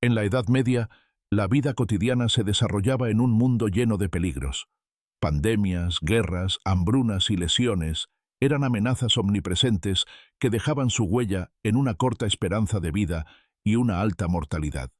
En la Edad Media, la vida cotidiana se desarrollaba en un mundo lleno de peligros. Pandemias, guerras, hambrunas y lesiones eran amenazas omnipresentes que dejaban su huella en una corta esperanza de vida y una alta mortalidad.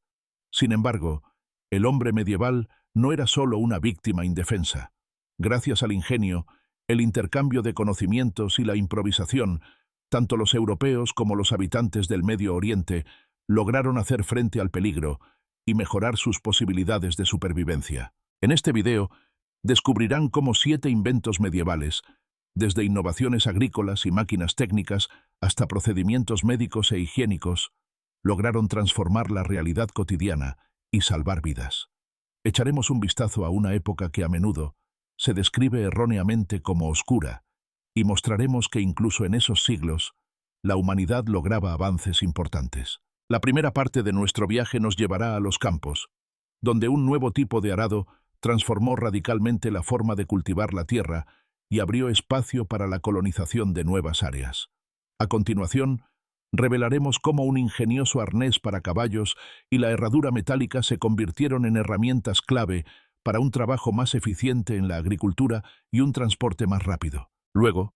Sin embargo, el hombre medieval no era solo una víctima indefensa. Gracias al ingenio, el intercambio de conocimientos y la improvisación, tanto los europeos como los habitantes del Medio Oriente lograron hacer frente al peligro y mejorar sus posibilidades de supervivencia. En este video, descubrirán cómo 7 inventos medievales, desde innovaciones agrícolas y máquinas técnicas hasta procedimientos médicos e higiénicos, lograron transformar la realidad cotidiana y salvar vidas. Echaremos un vistazo a una época que a menudo se describe erróneamente como oscura, y mostraremos que incluso en esos siglos, la humanidad lograba avances importantes. La primera parte de nuestro viaje nos llevará a los campos, donde un nuevo tipo de arado transformó radicalmente la forma de cultivar la tierra y abrió espacio para la colonización de nuevas áreas. A continuación, revelaremos cómo un ingenioso arnés para caballos y la herradura metálica se convirtieron en herramientas clave para un trabajo más eficiente en la agricultura y un transporte más rápido. Luego,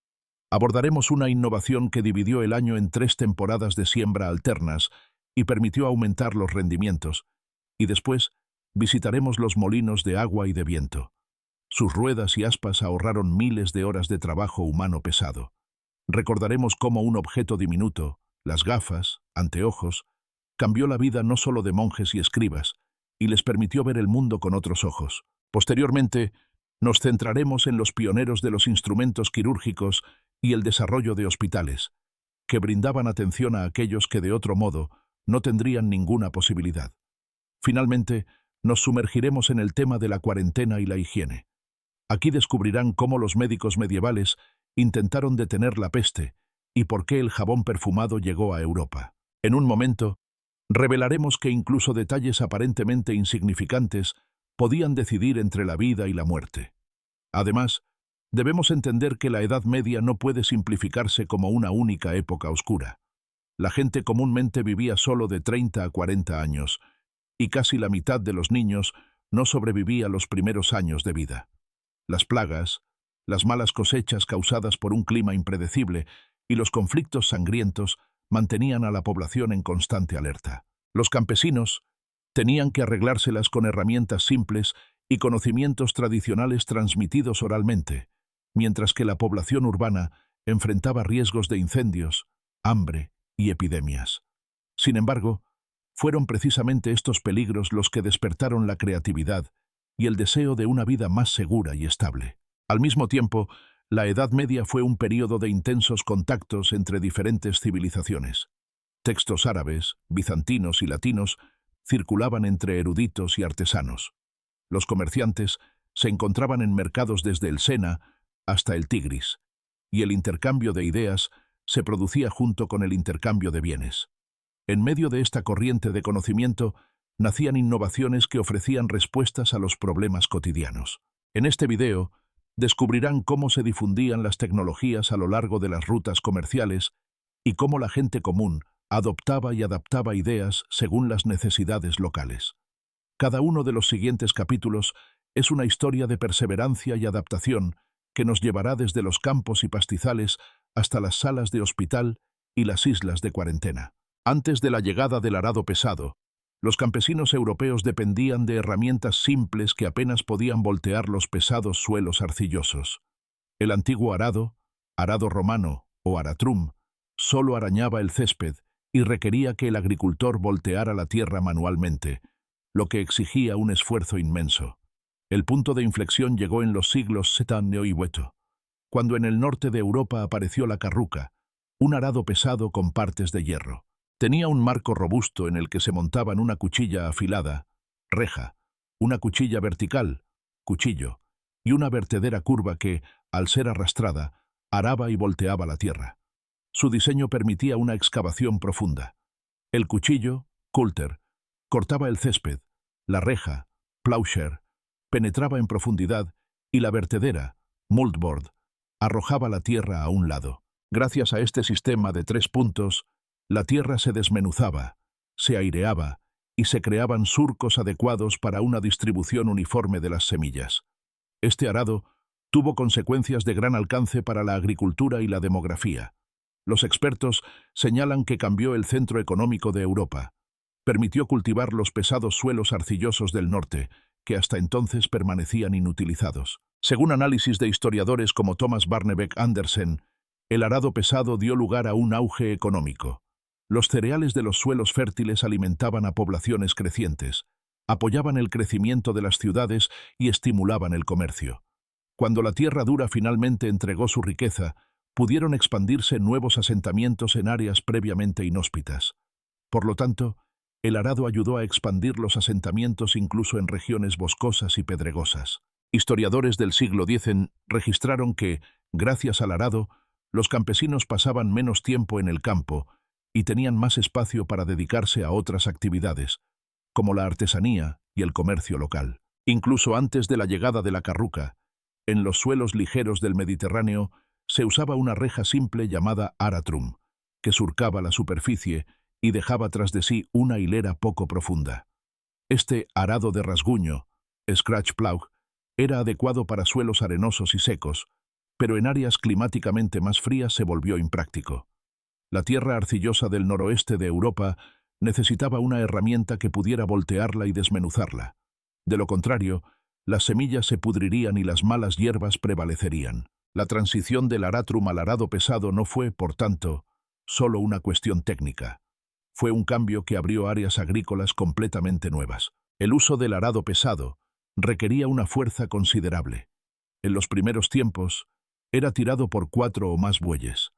abordaremos una innovación que dividió el año en 3 temporadas de siembra alternas y permitió aumentar los rendimientos, y después visitaremos los molinos de agua y de viento. Sus ruedas y aspas ahorraron miles de horas de trabajo humano pesado. Recordaremos cómo un objeto diminuto, las gafas, anteojos, cambió la vida no solo de monjes y escribas, y les permitió ver el mundo con otros ojos. Posteriormente, nos centraremos en los pioneros de los instrumentos quirúrgicos y el desarrollo de hospitales, que brindaban atención a aquellos que de otro modo no tendrían ninguna posibilidad. Finalmente, nos sumergiremos en el tema de la cuarentena y la higiene. Aquí descubrirán cómo los médicos medievales intentaron detener la peste y por qué el jabón perfumado llegó a Europa. En un momento, revelaremos que incluso detalles aparentemente insignificantes podían decidir entre la vida y la muerte. Además, debemos entender que la Edad Media no puede simplificarse como una única época oscura. La gente comúnmente vivía solo de 30 a 40 años, y casi la mitad de los niños no sobrevivía los primeros años de vida. Las plagas, las malas cosechas causadas por un clima impredecible y los conflictos sangrientos mantenían a la población en constante alerta. Los campesinos tenían que arreglárselas con herramientas simples y conocimientos tradicionales transmitidos oralmente, mientras que la población urbana enfrentaba riesgos de incendios, hambre y epidemias. Sin embargo, fueron precisamente estos peligros los que despertaron la creatividad y el deseo de una vida más segura y estable. Al mismo tiempo, la Edad Media fue un período de intensos contactos entre diferentes civilizaciones. Textos árabes, bizantinos y latinos circulaban entre eruditos y artesanos. Los comerciantes se encontraban en mercados desde el Sena hasta el Tigris, y el intercambio de ideas se producía junto con el intercambio de bienes. En medio de esta corriente de conocimiento, nacían innovaciones que ofrecían respuestas a los problemas cotidianos. En este video, descubrirán cómo se difundían las tecnologías a lo largo de las rutas comerciales y cómo la gente común adoptaba y adaptaba ideas según las necesidades locales. Cada uno de los siguientes capítulos es una historia de perseverancia y adaptación que nos llevará desde los campos y pastizales hasta las salas de hospital y las islas de cuarentena. Antes de la llegada del arado pesado, los campesinos europeos dependían de herramientas simples que apenas podían voltear los pesados suelos arcillosos. El antiguo arado romano o aratrum, solo arañaba el césped y requería que el agricultor volteara la tierra manualmente, lo que exigía un esfuerzo inmenso. El punto de inflexión llegó en los siglos XVII y XVIII, cuando en el norte de Europa apareció la carruca, un arado pesado con partes de hierro. Tenía un marco robusto en el que se montaban una cuchilla afilada, reja, una cuchilla vertical, cuchillo, y una vertedera curva que, al ser arrastrada, araba y volteaba la tierra. Su diseño permitía una excavación profunda. El cuchillo, coulter, cortaba el césped, la reja, plowshare, penetraba en profundidad y la vertedera, moldboard, arrojaba la tierra a un lado. Gracias a este sistema de 3 puntos, la tierra se desmenuzaba, se aireaba y se creaban surcos adecuados para una distribución uniforme de las semillas. Este arado tuvo consecuencias de gran alcance para la agricultura y la demografía. Los expertos señalan que cambió el centro económico de Europa. Permitió cultivar los pesados suelos arcillosos del norte, que hasta entonces permanecían inutilizados. Según análisis de historiadores como Thomas Barnebeck Andersen, el arado pesado dio lugar a un auge económico. Los cereales de los suelos fértiles alimentaban a poblaciones crecientes, apoyaban el crecimiento de las ciudades y estimulaban el comercio. Cuando la tierra dura finalmente entregó su riqueza, pudieron expandirse nuevos asentamientos en áreas previamente inhóspitas. Por lo tanto, el arado ayudó a expandir los asentamientos incluso en regiones boscosas y pedregosas. Historiadores del siglo X registraron que, gracias al arado, los campesinos pasaban menos tiempo en el campo y tenían más espacio para dedicarse a otras actividades, como la artesanía y el comercio local. Incluso antes de la llegada de la carruca, en los suelos ligeros del Mediterráneo se usaba una reja simple llamada aratrum, que surcaba la superficie y dejaba tras de sí una hilera poco profunda. Este arado de rasguño, scratch plough, era adecuado para suelos arenosos y secos, pero en áreas climáticamente más frías se volvió impráctico. La tierra arcillosa del noroeste de Europa necesitaba una herramienta que pudiera voltearla y desmenuzarla. De lo contrario, las semillas se pudrirían y las malas hierbas prevalecerían. La transición del aratrum al arado pesado no fue, por tanto, solo una cuestión técnica. Fue un cambio que abrió áreas agrícolas completamente nuevas. El uso del arado pesado requería una fuerza considerable. En los primeros tiempos, era tirado por 4 o más bueyes.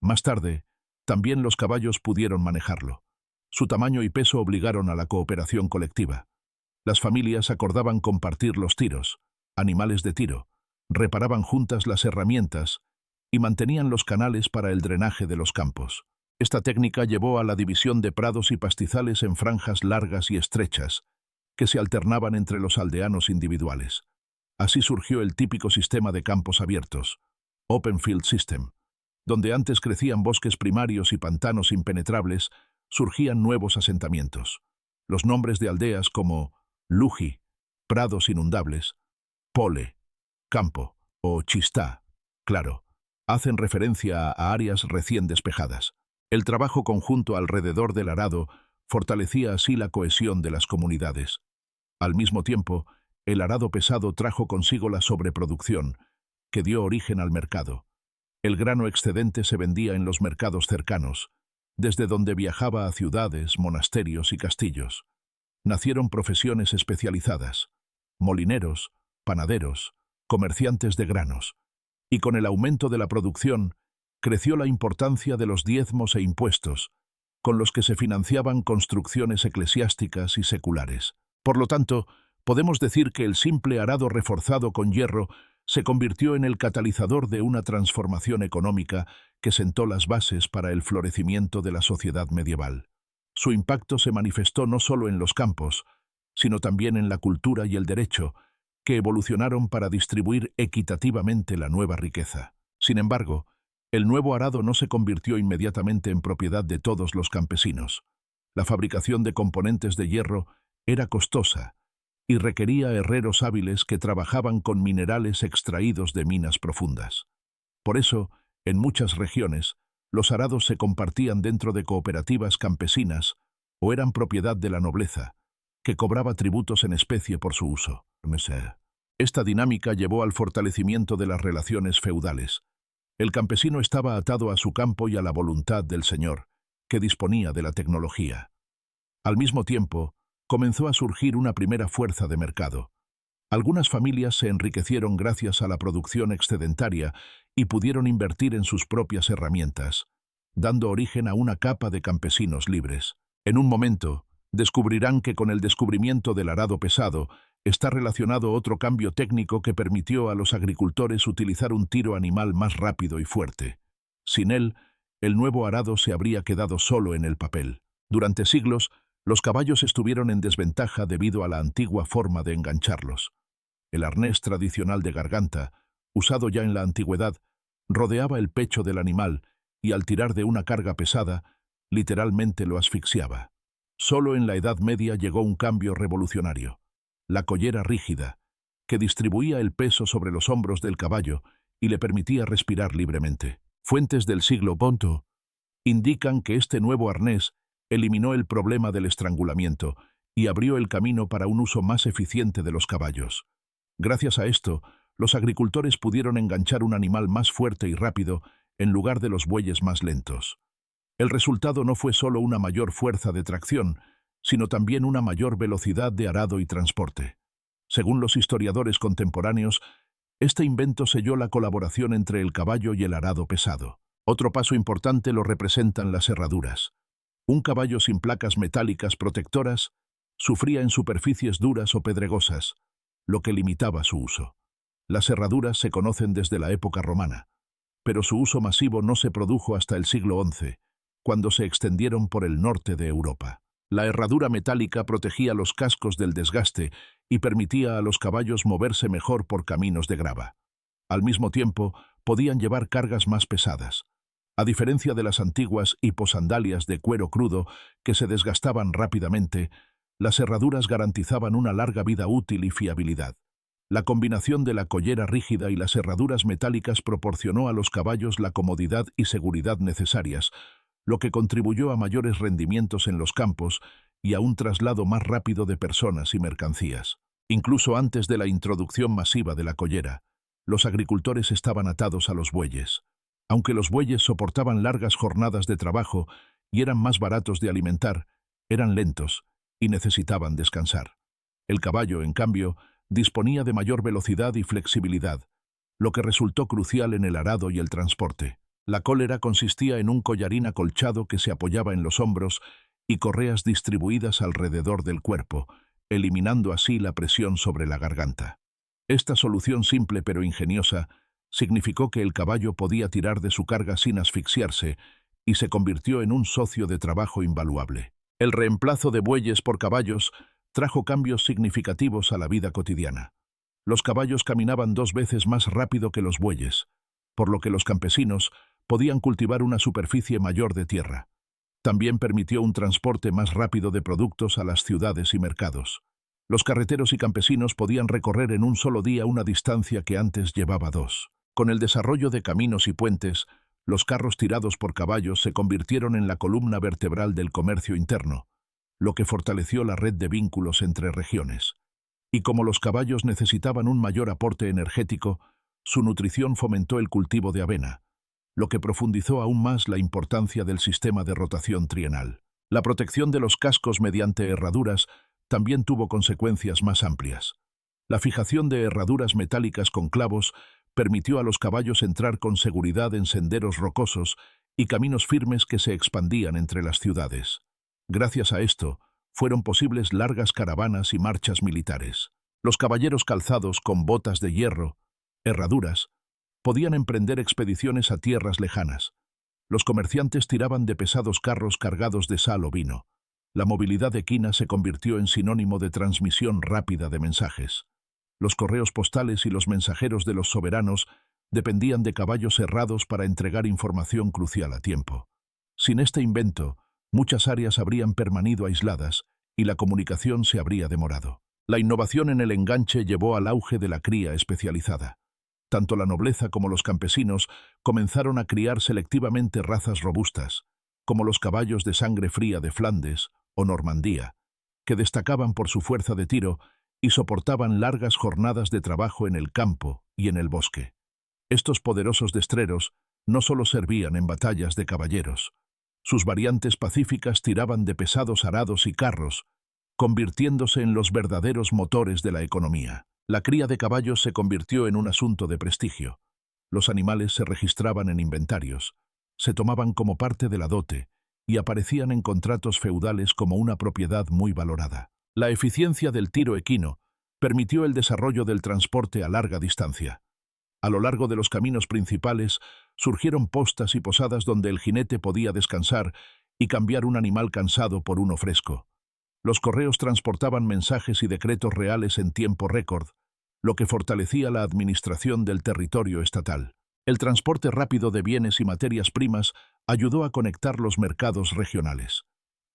Más tarde, también los caballos pudieron manejarlo. Su tamaño y peso obligaron a la cooperación colectiva. Las familias acordaban compartir los tiros, animales de tiro, reparaban juntas las herramientas y mantenían los canales para el drenaje de los campos. Esta técnica llevó a la división de prados y pastizales en franjas largas y estrechas, que se alternaban entre los aldeanos individuales. Así surgió el típico sistema de campos abiertos, Open Field System. Donde antes crecían bosques primarios y pantanos impenetrables, surgían nuevos asentamientos. Los nombres de aldeas como Luji, prados inundables, Pole, campo, o Chistá, claro, hacen referencia a áreas recién despejadas. El trabajo conjunto alrededor del arado fortalecía así la cohesión de las comunidades. Al mismo tiempo, el arado pesado trajo consigo la sobreproducción, que dio origen al mercado. El grano excedente se vendía en los mercados cercanos, desde donde viajaba a ciudades, monasterios y castillos. Nacieron profesiones especializadas, molineros, panaderos, comerciantes de granos, y con el aumento de la producción, creció la importancia de los diezmos e impuestos, con los que se financiaban construcciones eclesiásticas y seculares. Por lo tanto, podemos decir que el simple arado reforzado con hierro se convirtió en el catalizador de una transformación económica que sentó las bases para el florecimiento de la sociedad medieval. Su impacto se manifestó no solo en los campos, sino también en la cultura y el derecho, que evolucionaron para distribuir equitativamente la nueva riqueza. Sin embargo, el nuevo arado no se convirtió inmediatamente en propiedad de todos los campesinos. La fabricación de componentes de hierro era costosa y requería herreros hábiles que trabajaban con minerales extraídos de minas profundas. Por eso, en muchas regiones, los arados se compartían dentro de cooperativas campesinas o eran propiedad de la nobleza, que cobraba tributos en especie por su uso. Esta dinámica llevó al fortalecimiento de las relaciones feudales. El campesino estaba atado a su campo y a la voluntad del señor, que disponía de la tecnología. Al mismo tiempo, comenzó a surgir una primera fuerza de mercado. Algunas familias se enriquecieron gracias a la producción excedentaria y pudieron invertir en sus propias herramientas, dando origen a una capa de campesinos libres. En un momento, descubrirán que con el descubrimiento del arado pesado está relacionado otro cambio técnico que permitió a los agricultores utilizar un tiro animal más rápido y fuerte. Sin él, el nuevo arado se habría quedado solo en el papel. Durante siglos, los caballos estuvieron en desventaja debido a la antigua forma de engancharlos. El arnés tradicional de garganta, usado ya en la antigüedad, rodeaba el pecho del animal y al tirar de una carga pesada, literalmente lo asfixiaba. Solo en la Edad Media llegó un cambio revolucionario: la collera rígida, que distribuía el peso sobre los hombros del caballo y le permitía respirar libremente. Fuentes del siglo XI indican que este nuevo arnés eliminó el problema del estrangulamiento y abrió el camino para un uso más eficiente de los caballos. Gracias a esto, los agricultores pudieron enganchar un animal más fuerte y rápido en lugar de los bueyes más lentos. El resultado no fue solo una mayor fuerza de tracción, sino también una mayor velocidad de arado y transporte. Según los historiadores contemporáneos, este invento selló la colaboración entre el caballo y el arado pesado. Otro paso importante lo representan las herraduras. Un caballo sin placas metálicas protectoras sufría en superficies duras o pedregosas, lo que limitaba su uso. Las herraduras se conocen desde la época romana, pero su uso masivo no se produjo hasta el siglo XI, cuando se extendieron por el norte de Europa. La herradura metálica protegía los cascos del desgaste y permitía a los caballos moverse mejor por caminos de grava. Al mismo tiempo, podían llevar cargas más pesadas. A diferencia de las antiguas hiposandalias de cuero crudo que se desgastaban rápidamente, las herraduras garantizaban una larga vida útil y fiabilidad. La combinación de la collera rígida y las herraduras metálicas proporcionó a los caballos la comodidad y seguridad necesarias, lo que contribuyó a mayores rendimientos en los campos y a un traslado más rápido de personas y mercancías. Incluso antes de la introducción masiva de la collera, los agricultores estaban atados a los bueyes. Aunque los bueyes soportaban largas jornadas de trabajo y eran más baratos de alimentar, eran lentos y necesitaban descansar. El caballo, en cambio, disponía de mayor velocidad y flexibilidad, lo que resultó crucial en el arado y el transporte. La cólera consistía en un collarín acolchado que se apoyaba en los hombros y correas distribuidas alrededor del cuerpo, eliminando así la presión sobre la garganta. Esta solución simple pero ingeniosa significó que el caballo podía tirar de su carga sin asfixiarse y se convirtió en un socio de trabajo invaluable. El reemplazo de bueyes por caballos trajo cambios significativos a la vida cotidiana. Los caballos caminaban 2 veces más rápido que los bueyes, por lo que los campesinos podían cultivar una superficie mayor de tierra. También permitió un transporte más rápido de productos a las ciudades y mercados. Los carreteros y campesinos podían recorrer en un solo día una distancia que antes llevaba 2. Con el desarrollo de caminos y puentes, los carros tirados por caballos se convirtieron en la columna vertebral del comercio interno, lo que fortaleció la red de vínculos entre regiones. Y como los caballos necesitaban un mayor aporte energético, su nutrición fomentó el cultivo de avena, lo que profundizó aún más la importancia del sistema de rotación trienal. La protección de los cascos mediante herraduras también tuvo consecuencias más amplias. La fijación de herraduras metálicas con clavos permitió a los caballos entrar con seguridad en senderos rocosos y caminos firmes que se expandían entre las ciudades. Gracias a esto, fueron posibles largas caravanas y marchas militares. Los caballeros calzados con botas de hierro, herraduras, podían emprender expediciones a tierras lejanas. Los comerciantes tiraban de pesados carros cargados de sal o vino. La movilidad equina se convirtió en sinónimo de transmisión rápida de mensajes. Los correos postales y los mensajeros de los soberanos dependían de caballos herrados para entregar información crucial a tiempo. Sin este invento, muchas áreas habrían permanecido aisladas y la comunicación se habría demorado. La innovación en el enganche llevó al auge de la cría especializada. Tanto la nobleza como los campesinos comenzaron a criar selectivamente razas robustas, como los caballos de sangre fría de Flandes o Normandía, que destacaban por su fuerza de tiro y soportaban largas jornadas de trabajo en el campo y en el bosque. Estos poderosos destreros no solo servían en batallas de caballeros. Sus variantes pacíficas tiraban de pesados arados y carros, convirtiéndose en los verdaderos motores de la economía. La cría de caballos se convirtió en un asunto de prestigio. Los animales se registraban en inventarios, se tomaban como parte de la dote y aparecían en contratos feudales como una propiedad muy valorada. La eficiencia del tiro equino permitió el desarrollo del transporte a larga distancia. A lo largo de los caminos principales surgieron postas y posadas donde el jinete podía descansar y cambiar un animal cansado por uno fresco. Los correos transportaban mensajes y decretos reales en tiempo récord, lo que fortalecía la administración del territorio estatal. El transporte rápido de bienes y materias primas ayudó a conectar los mercados regionales.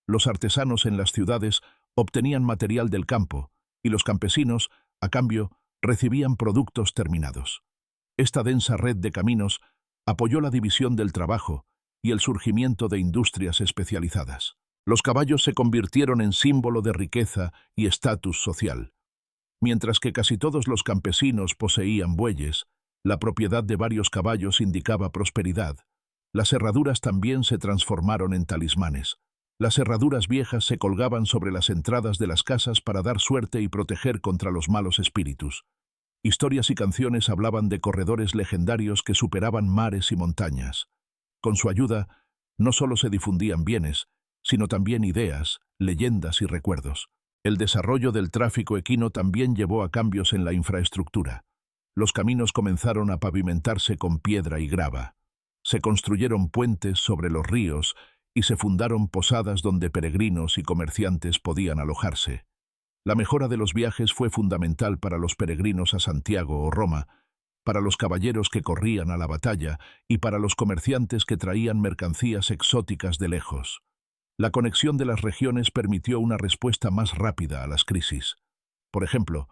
Los artesanos en las ciudades obtenían material del campo y los campesinos, a cambio, recibían productos terminados. Esta densa red de caminos apoyó la división del trabajo y el surgimiento de industrias especializadas. Los caballos se convirtieron en símbolo de riqueza y estatus social. Mientras que casi todos los campesinos poseían bueyes, la propiedad de varios caballos indicaba prosperidad. Las herraduras también se transformaron en talismanes. Las herraduras viejas se colgaban sobre las entradas de las casas para dar suerte y proteger contra los malos espíritus. Historias y canciones hablaban de corredores legendarios que superaban mares y montañas. Con su ayuda, no solo se difundían bienes, sino también ideas, leyendas y recuerdos. El desarrollo del tráfico equino también llevó a cambios en la infraestructura. Los caminos comenzaron a pavimentarse con piedra y grava. Se construyeron puentes sobre los ríos y se fundaron posadas donde peregrinos y comerciantes podían alojarse. La mejora de los viajes fue fundamental para los peregrinos a Santiago o Roma, para los caballeros que corrían a la batalla y para los comerciantes que traían mercancías exóticas de lejos. La conexión de las regiones permitió una respuesta más rápida a las crisis. Por ejemplo,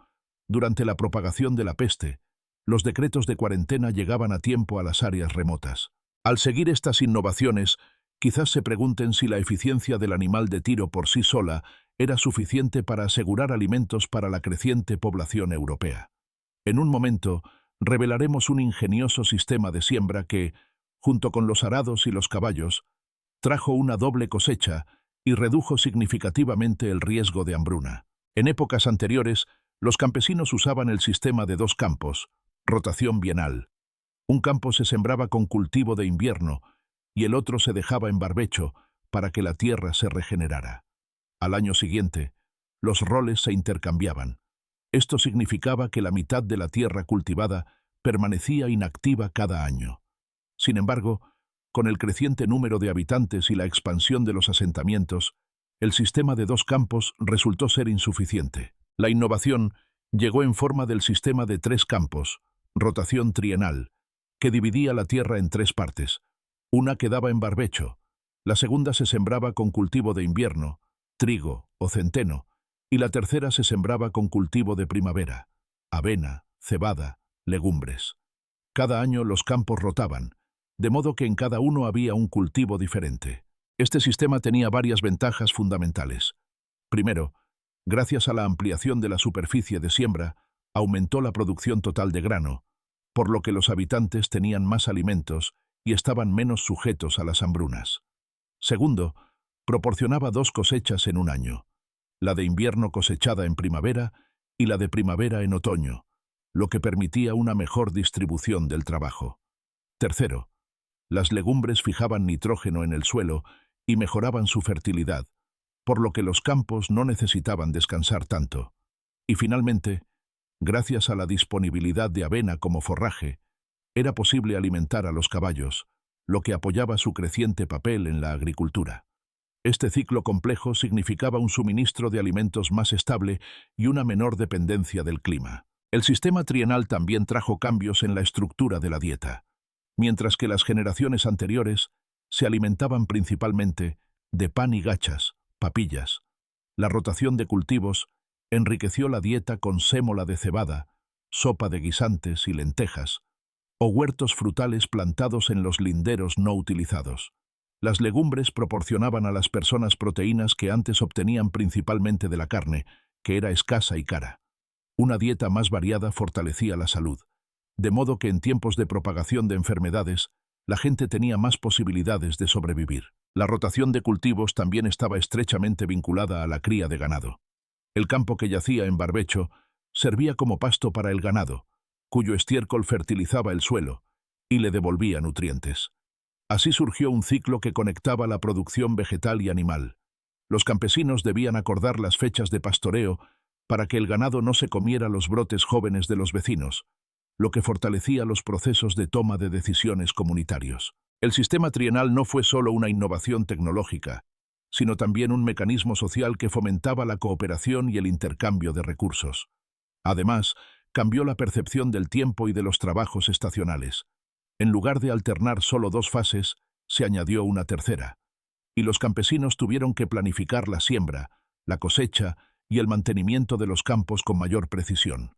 durante la propagación de la peste, los decretos de cuarentena llegaban a tiempo a las áreas remotas. Al seguir estas innovaciones, quizás se pregunten si la eficiencia del animal de tiro por sí sola era suficiente para asegurar alimentos para la creciente población europea. En un momento, revelaremos un ingenioso sistema de siembra que, junto con los arados y los caballos, trajo una doble cosecha y redujo significativamente el riesgo de hambruna. En épocas anteriores, los campesinos usaban el sistema de 2 campos, rotación bienal. Un campo se sembraba con cultivo de invierno y el otro se dejaba en barbecho para que la tierra se regenerara. Al año siguiente, los roles se intercambiaban. Esto significaba que la mitad de la tierra cultivada permanecía inactiva cada año. Sin embargo, con el creciente número de habitantes y la expansión de los asentamientos, el sistema de 2 campos resultó ser insuficiente. La innovación llegó en forma del sistema de 3 campos, rotación trienal, que dividía la tierra en 3 partes. Una quedaba en barbecho, la segunda se sembraba con cultivo de invierno, trigo o centeno, y la tercera se sembraba con cultivo de primavera, avena, cebada, legumbres. Cada año los campos rotaban, de modo que en cada uno había un cultivo diferente. Este sistema tenía varias ventajas fundamentales. Primero, gracias a la ampliación de la superficie de siembra, aumentó la producción total de grano, por lo que los habitantes tenían más alimentos y estaban menos sujetos a las hambrunas. Segundo, proporcionaba 2 cosechas en un año, la de invierno cosechada en primavera y la de primavera en otoño, lo que permitía una mejor distribución del trabajo. Tercero, las legumbres fijaban nitrógeno en el suelo y mejoraban su fertilidad, por lo que los campos no necesitaban descansar tanto. Y finalmente, gracias a la disponibilidad de avena como forraje, era posible alimentar a los caballos, lo que apoyaba su creciente papel en la agricultura. Este ciclo complejo significaba un suministro de alimentos más estable y una menor dependencia del clima. El sistema trienal también trajo cambios en la estructura de la dieta. Mientras que las generaciones anteriores se alimentaban principalmente de pan y gachas, papillas, la rotación de cultivos enriqueció la dieta con sémola de cebada, sopa de guisantes y lentejas, o huertos frutales plantados en los linderos no utilizados. Las legumbres proporcionaban a las personas proteínas que antes obtenían principalmente de la carne, que era escasa y cara. Una dieta más variada fortalecía la salud, de modo que en tiempos de propagación de enfermedades, la gente tenía más posibilidades de sobrevivir. La rotación de cultivos también estaba estrechamente vinculada a la cría de ganado. El campo que yacía en barbecho servía como pasto para el ganado, cuyo estiércol fertilizaba el suelo y le devolvía nutrientes. Así surgió un ciclo que conectaba la producción vegetal y animal. Los campesinos debían acordar las fechas de pastoreo para que el ganado no se comiera los brotes jóvenes de los vecinos, lo que fortalecía los procesos de toma de decisiones comunitarios. El sistema trienal no fue solo una innovación tecnológica, sino también un mecanismo social que fomentaba la cooperación y el intercambio de recursos. Además, cambió la percepción del tiempo y de los trabajos estacionales. En lugar de alternar solo 2 fases, se añadió una tercera. y los campesinos tuvieron que planificar la siembra, la cosecha y el mantenimiento de los campos con mayor precisión.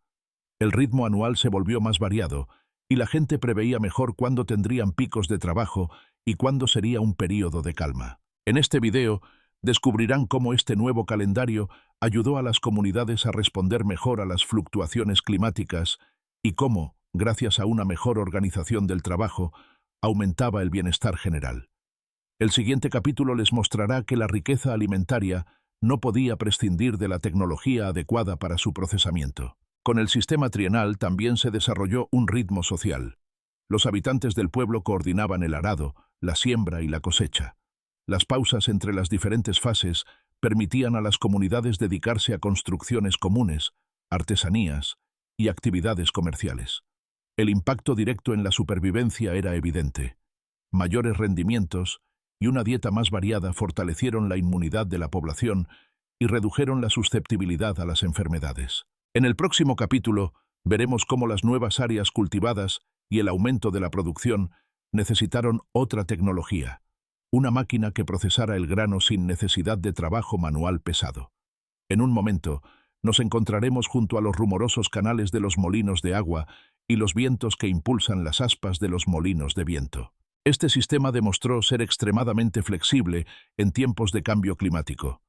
El ritmo anual se volvió más variado, y la gente preveía mejor cuándo tendrían picos de trabajo y cuándo sería un período de calma. En este video descubrirán cómo este nuevo calendario ayudó a las comunidades a responder mejor a las fluctuaciones climáticas y cómo, gracias a una mejor organización del trabajo, aumentaba el bienestar general. El siguiente capítulo les mostrará que la riqueza alimentaria no podía prescindir de la tecnología adecuada para su procesamiento. Con el sistema trienal también se desarrolló un ritmo social. Los habitantes del pueblo coordinaban el arado, la siembra y la cosecha. Las pausas entre las diferentes fases permitían a las comunidades dedicarse a construcciones comunes, artesanías y actividades comerciales. El impacto directo en la supervivencia era evidente. Mayores rendimientos y una dieta más variada fortalecieron la inmunidad de la población y redujeron la susceptibilidad a las enfermedades. En el próximo capítulo veremos cómo las nuevas áreas cultivadas y el aumento de la producción necesitaron otra tecnología, una máquina que procesara el grano sin necesidad de trabajo manual pesado. En un momento, nos encontraremos junto a los rumorosos canales de los molinos de agua y los vientos que impulsan las aspas de los molinos de viento. Este sistema demostró ser extremadamente flexible en tiempos de cambio climático.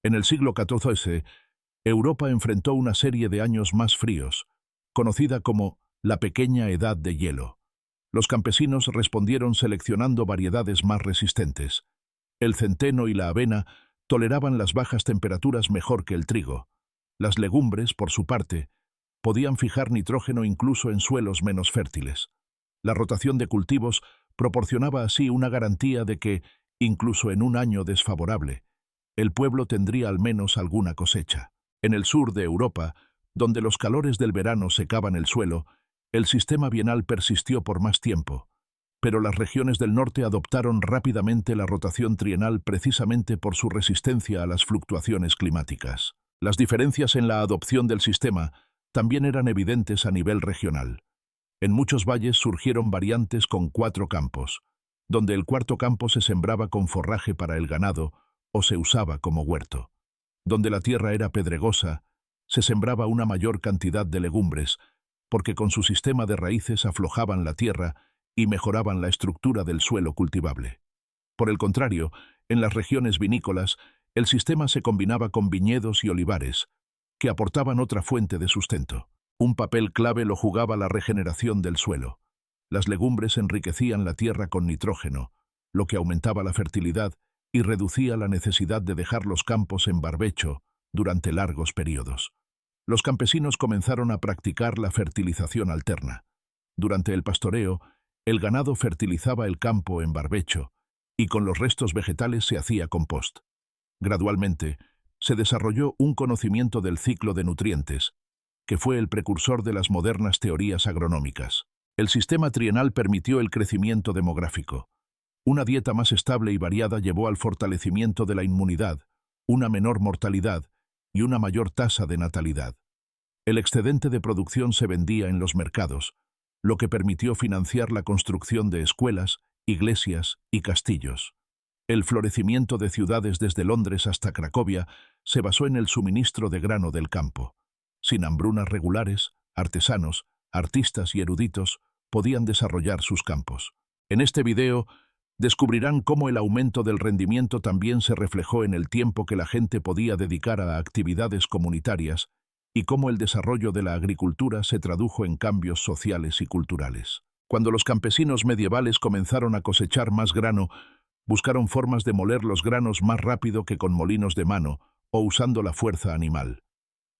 En el siglo XIV, Europa enfrentó una serie de años más fríos, conocida como la Pequeña Edad de Hielo. Los campesinos respondieron seleccionando variedades más resistentes. El centeno y la avena toleraban las bajas temperaturas mejor que el trigo. Las legumbres, por su parte, podían fijar nitrógeno incluso en suelos menos fértiles. La rotación de cultivos proporcionaba así una garantía de que, incluso en un año desfavorable, el pueblo tendría al menos alguna cosecha. En el sur de Europa, donde los calores del verano secaban el suelo, el sistema bienal persistió por más tiempo, pero las regiones del norte adoptaron rápidamente la rotación trienal precisamente por su resistencia a las fluctuaciones climáticas. Las diferencias en la adopción del sistema también eran evidentes a nivel regional. En muchos valles surgieron variantes con 4 campos, donde el cuarto campo se sembraba con forraje para el ganado o se usaba como huerto. Donde la tierra era pedregosa, se sembraba una mayor cantidad de legumbres, porque con su sistema de raíces aflojaban la tierra y mejoraban la estructura del suelo cultivable. Por el contrario, en las regiones vinícolas, el sistema se combinaba con viñedos y olivares, que aportaban otra fuente de sustento. Un papel clave lo jugaba la regeneración del suelo. Las legumbres enriquecían la tierra con nitrógeno, lo que aumentaba la fertilidad y reducía la necesidad de dejar los campos en barbecho durante largos periodos. Los campesinos comenzaron a practicar la fertilización alterna. Durante el pastoreo, el ganado fertilizaba el campo en barbecho y con los restos vegetales se hacía compost. Gradualmente, se desarrolló un conocimiento del ciclo de nutrientes, que fue el precursor de las modernas teorías agronómicas. El sistema trienal permitió el crecimiento demográfico. Una dieta más estable y variada llevó al fortalecimiento de la inmunidad, una menor mortalidad y una mayor tasa de natalidad. El excedente de producción se vendía en los mercados, lo que permitió financiar la construcción de escuelas, iglesias y castillos. El florecimiento de ciudades desde Londres hasta Cracovia se basó en el suministro de grano del campo. Sin hambrunas regulares, artesanos, artistas y eruditos podían desarrollar sus campos. En este video descubrirán cómo el aumento del rendimiento también se reflejó en el tiempo que la gente podía dedicar a actividades comunitarias y cómo el desarrollo de la agricultura se tradujo en cambios sociales y culturales. Cuando los campesinos medievales comenzaron a cosechar más grano, buscaron formas de moler los granos más rápido que con molinos de mano o usando la fuerza animal.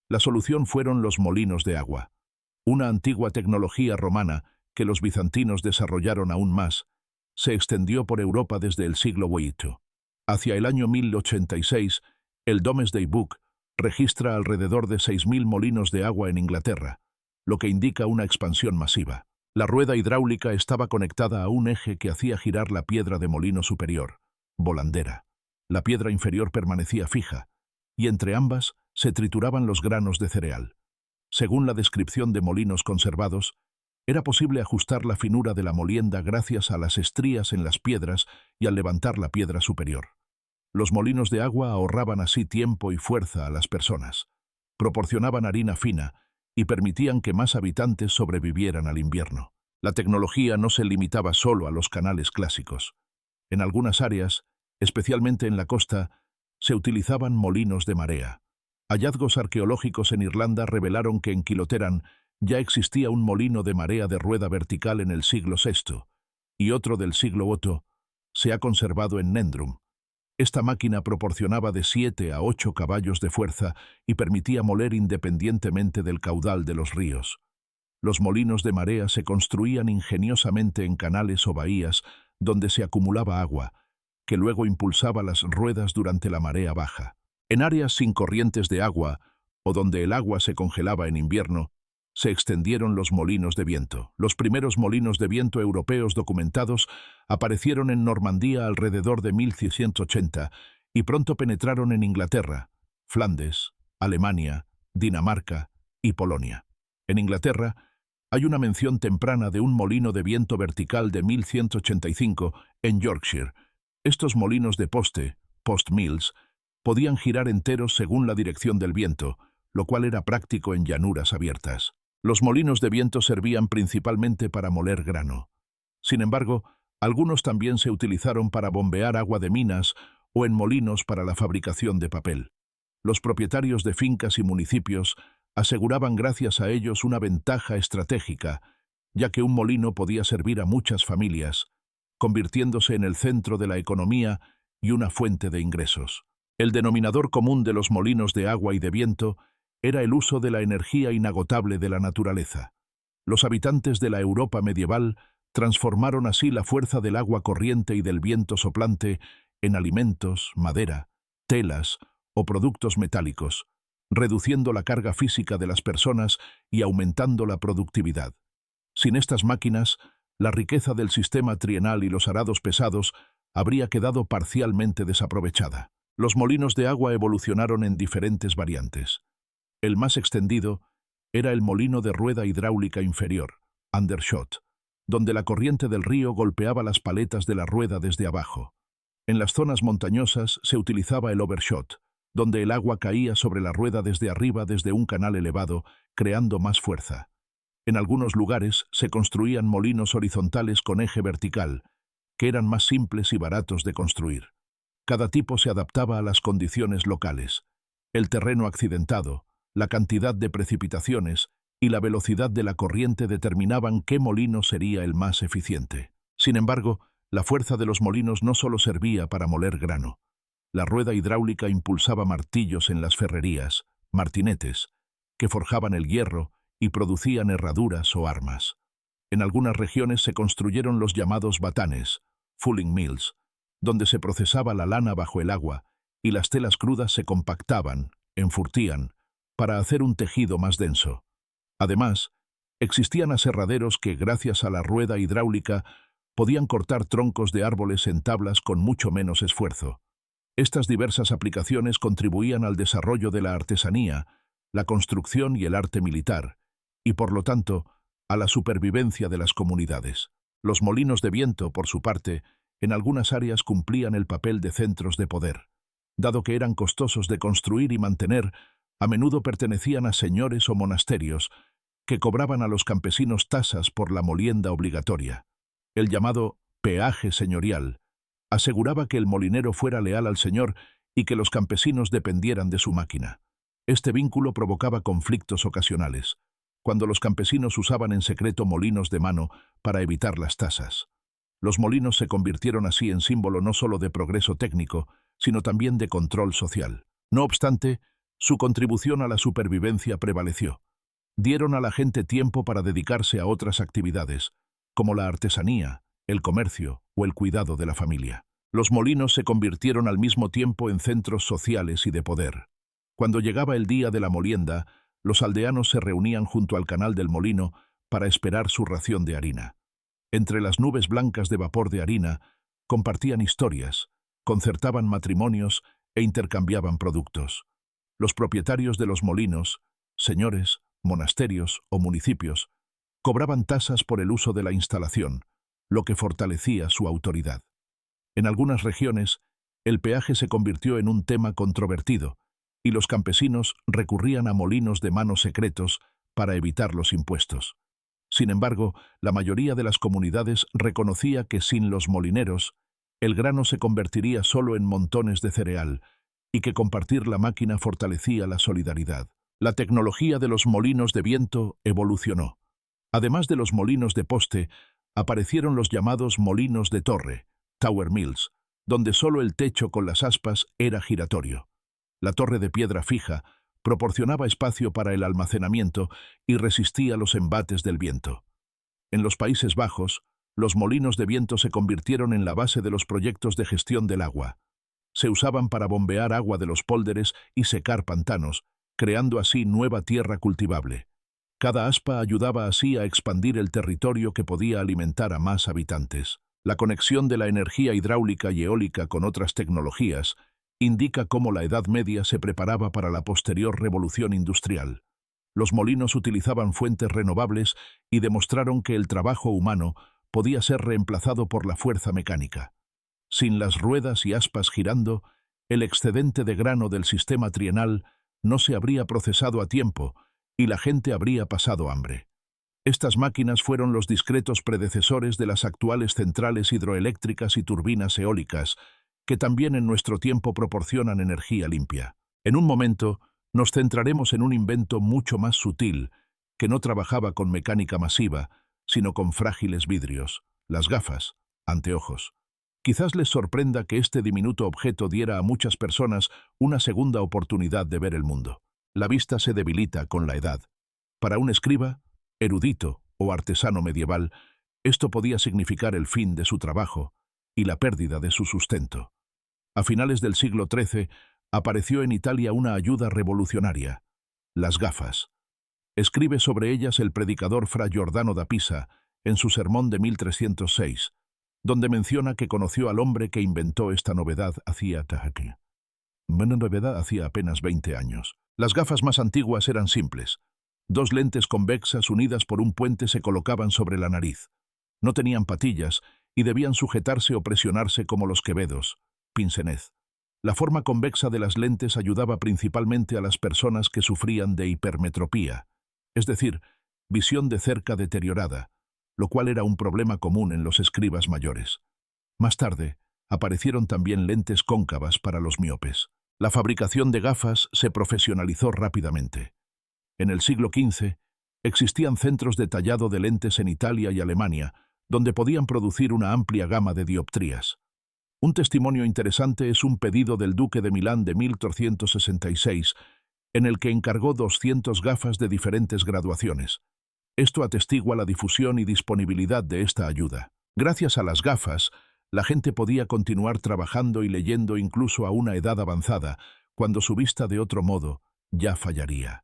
La solución fueron los molinos de agua, una antigua tecnología romana que los bizantinos desarrollaron aún más. Se extendió por Europa desde el siglo VIII. Hacia el año 1086, el Domesday Book registra alrededor de 6.000 molinos de agua en Inglaterra, lo que indica una expansión masiva. La rueda hidráulica estaba conectada a un eje que hacía girar la piedra de molino superior, volandera. La piedra inferior permanecía fija, y entre ambas se trituraban los granos de cereal. Según la descripción de molinos conservados, era posible ajustar la finura de la molienda gracias a las estrías en las piedras y al levantar la piedra superior. Los molinos de agua ahorraban así tiempo y fuerza a las personas, proporcionaban harina fina y permitían que más habitantes sobrevivieran al invierno. La tecnología no se limitaba solo a los canales clásicos. En algunas áreas, especialmente en la costa, se utilizaban molinos de marea. Hallazgos arqueológicos en Irlanda revelaron que en Kiloteran ya existía un molino de marea de rueda vertical en el siglo VI, y otro del siglo VIII se ha conservado en Nendrum. Esta máquina proporcionaba de 7 a 8 caballos de fuerza y permitía moler independientemente del caudal de los ríos. Los molinos de marea se construían ingeniosamente en canales o bahías donde se acumulaba agua, que luego impulsaba las ruedas durante la marea baja. En áreas sin corrientes de agua, o donde el agua se congelaba en invierno, se extendieron los molinos de viento. Los primeros molinos de viento europeos documentados aparecieron en Normandía alrededor de 1680 y pronto penetraron en Inglaterra, Flandes, Alemania, Dinamarca y Polonia. En Inglaterra hay una mención temprana de un molino de viento vertical de 1185 en Yorkshire. Estos molinos de poste, post mills, podían girar enteros según la dirección del viento, lo cual era práctico en llanuras abiertas. Los molinos de viento servían principalmente para moler grano. Sin embargo, algunos también se utilizaron para bombear agua de minas o en molinos para la fabricación de papel. Los propietarios de fincas y municipios aseguraban gracias a ellos una ventaja estratégica, ya que un molino podía servir a muchas familias, convirtiéndose en el centro de la economía y una fuente de ingresos. El denominador común de los molinos de agua y de viento era el uso de la energía inagotable de la naturaleza. Los habitantes de la Europa medieval transformaron así la fuerza del agua corriente y del viento soplante en alimentos, madera, telas o productos metálicos, reduciendo la carga física de las personas y aumentando la productividad. Sin estas máquinas, la riqueza del sistema trienal y los arados pesados habría quedado parcialmente desaprovechada. Los molinos de agua evolucionaron en diferentes variantes. El más extendido era el molino de rueda hidráulica inferior, undershot, donde la corriente del río golpeaba las paletas de la rueda desde abajo. En las zonas montañosas se utilizaba el overshot, donde el agua caía sobre la rueda desde arriba desde un canal elevado, creando más fuerza. En algunos lugares se construían molinos horizontales con eje vertical, que eran más simples y baratos de construir. Cada tipo se adaptaba a las condiciones locales. El terreno accidentado, la cantidad de precipitaciones y la velocidad de la corriente determinaban qué molino sería el más eficiente. Sin embargo, la fuerza de los molinos no solo servía para moler grano. La rueda hidráulica impulsaba martillos en las ferrerías, martinetes, que forjaban el hierro y producían herraduras o armas. En algunas regiones se construyeron los llamados batanes, fulling mills, donde se procesaba la lana bajo el agua y las telas crudas se compactaban, enfurtían, para hacer un tejido más denso. Además, existían aserraderos que, gracias a la rueda hidráulica, podían cortar troncos de árboles en tablas con mucho menos esfuerzo. Estas diversas aplicaciones contribuían al desarrollo de la artesanía, la construcción y el arte militar, y por lo tanto, a la supervivencia de las comunidades. Los molinos de viento, por su parte, en algunas áreas cumplían el papel de centros de poder. Dado que eran costosos de construir y mantener, a menudo pertenecían a señores o monasterios que cobraban a los campesinos tasas por la molienda obligatoria. El llamado peaje señorial aseguraba que el molinero fuera leal al señor y que los campesinos dependieran de su máquina. Este vínculo provocaba conflictos ocasionales, cuando los campesinos usaban en secreto molinos de mano para evitar las tasas. Los molinos se convirtieron así en símbolo no solo de progreso técnico, sino también de control social. No obstante, su contribución a la supervivencia prevaleció. Dieron a la gente tiempo para dedicarse a otras actividades, como la artesanía, el comercio o el cuidado de la familia. Los molinos se convirtieron al mismo tiempo en centros sociales y de poder. Cuando llegaba el día de la molienda, los aldeanos se reunían junto al canal del molino para esperar su ración de harina. Entre las nubes blancas de vapor de harina, compartían historias, concertaban matrimonios e intercambiaban productos. Los propietarios de los molinos, señores, monasterios o municipios, cobraban tasas por el uso de la instalación, lo que fortalecía su autoridad. En algunas regiones, El peaje se convirtió en un tema controvertido, y los campesinos recurrían a molinos de mano secretos para evitar los impuestos. Sin embargo, la mayoría de las comunidades reconocía que sin los molineros, el grano se convertiría solo en montones de cereal, y que compartir la máquina fortalecía la solidaridad. La tecnología de los molinos de viento evolucionó. Además de los molinos de poste, aparecieron los llamados molinos de torre, Tower Mills, donde solo el techo con las aspas era giratorio. La torre de piedra fija proporcionaba espacio para el almacenamiento y resistía los embates del viento. En los Países Bajos, los molinos de viento se convirtieron en la base de los proyectos de gestión del agua. Se usaban para bombear agua de los pólderes y secar pantanos, creando así nueva tierra cultivable. Cada aspa ayudaba así a expandir el territorio que podía alimentar a más habitantes. La conexión de la energía hidráulica y eólica con otras tecnologías indica cómo la Edad Media se preparaba para la posterior revolución industrial. Los molinos utilizaban fuentes renovables y demostraron que el trabajo humano podía ser reemplazado por la fuerza mecánica. Sin las ruedas y aspas girando, el excedente de grano del sistema trienal no se habría procesado a tiempo y la gente habría pasado hambre. Estas máquinas fueron los discretos predecesores de las actuales centrales hidroeléctricas y turbinas eólicas, que también en nuestro tiempo proporcionan energía limpia. En un momento, nos centraremos en un invento mucho más sutil, que no trabajaba con mecánica masiva, sino con frágiles vidrios, las gafas, anteojos. Quizás les sorprenda que este diminuto objeto diera a muchas personas una segunda oportunidad de ver el mundo. La vista se debilita con la edad. Para un escriba, erudito o artesano medieval, esto podía significar el fin de su trabajo y la pérdida de su sustento. A finales del siglo XIII, apareció en Italia una ayuda revolucionaria, las gafas. Escribe sobre ellas el predicador Fra Giordano da Pisa en su sermón de 1306, donde menciona que conoció al hombre que inventó esta novedad hacía apenas 20 años. Las gafas más antiguas eran simples. Dos lentes convexas unidas por un puente se colocaban sobre la nariz. No tenían patillas y debían sujetarse o presionarse como los quevedos, pincenez. La forma convexa de las lentes ayudaba principalmente a las personas que sufrían de hipermetropía, es decir, visión de cerca deteriorada, lo cual era un problema común en los escribas mayores. Más tarde, aparecieron también lentes cóncavas para los miopes. La fabricación de gafas se profesionalizó rápidamente. En el siglo XV, existían centros de tallado de lentes en Italia y Alemania, donde podían producir una amplia gama de dioptrías. Un testimonio interesante es un pedido del duque de Milán de 1366, en el que encargó 200 gafas de diferentes graduaciones. Esto atestigua la difusión y disponibilidad de esta ayuda. Gracias a las gafas, la gente podía continuar trabajando y leyendo incluso a una edad avanzada, cuando su vista de otro modo ya fallaría.